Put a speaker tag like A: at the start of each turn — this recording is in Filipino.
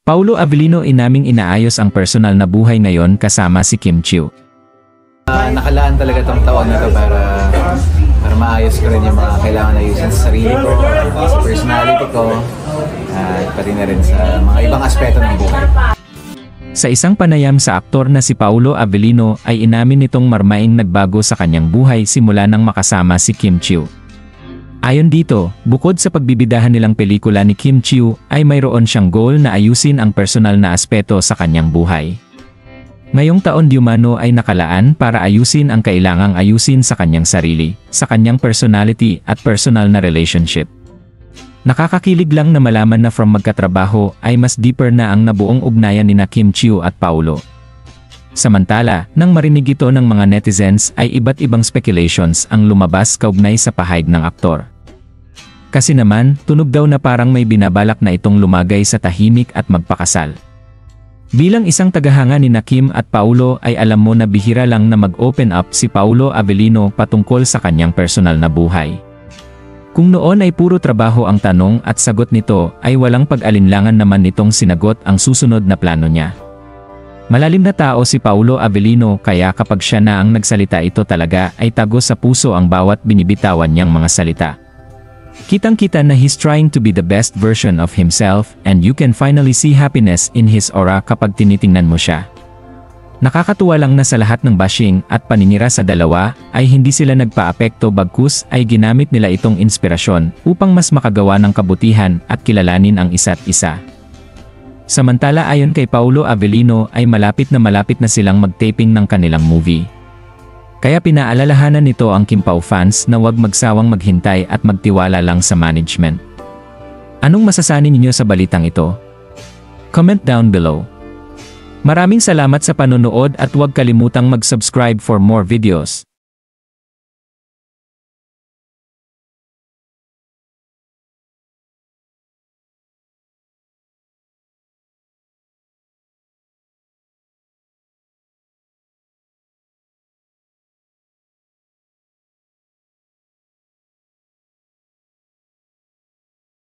A: Paulo Avellino inaming inaayos ang personal na buhay ngayon kasama si Kim Chiu.
B: Nakalaan talaga tong taon na to para maayos ko rin yung mga kailangan ayusin sa sarili ko, sa personality ko, at pati na rin sa mga ibang aspeto ng buhay.
A: Sa isang panayam sa aktor na si Paulo Avellino ay inamin nitong marmaing nagbago sa kanyang buhay simula nang makasama si Kim Chiu. Ayon dito, bukod sa pagbibidahan nilang pelikula ni Kim Chiu, ay mayroon siyang goal na ayusin ang personal na aspeto sa kanyang buhay. Ngayong taon di umano ay nakalaan para ayusin ang kailangang ayusin sa kanyang sarili, sa kanyang personality at personal na relationship. Nakakakilig lang na malaman na from magkatrabaho ay mas deeper na ang nabuong ugnayan nina Kim Chiu at Paulo. Samantala, nang marinig ito ng mga netizens ay iba't ibang speculations ang lumabas kaugnay sa pahayag ng aktor. Kasi naman, tunog daw na parang may binabalak na itong lumagay sa tahimik at magpakasal. Bilang isang tagahanga ni Kim at Paulo ay alam mo na bihira lang na mag-open up si Paulo Avellino patungkol sa kanyang personal na buhay. Kung noon ay puro trabaho ang tanong at sagot nito ay walang pag-alinlangan naman nitong sinagot ang susunod na plano niya. Malalim na tao si Paulo Avellino kaya kapag siya na ang nagsalita ito talaga ay tagos sa puso ang bawat binibitawan niyang mga salita. Kitang-kita na he's trying to be the best version of himself and you can finally see happiness in his aura kapag tinitingnan mo siya. Nakakatuwa lang na sa lahat ng bashing at paninira sa dalawa ay hindi sila nagpaapekto bagkus ay ginamit nila itong inspirasyon upang mas makagawa ng kabutihan at kilalanin ang isa't isa. Samantala ayon kay Paulo Avellino ay malapit na silang mag-taping ng kanilang movie. Kaya pinaalalahanan nito ang Kim Pao fans na huwag magsawang maghintay at magtiwala lang sa management. Anong masasabi ninyo sa balitang ito? Comment down below. Maraming salamat sa panonood at huwag kalimutang mag-subscribe for more videos.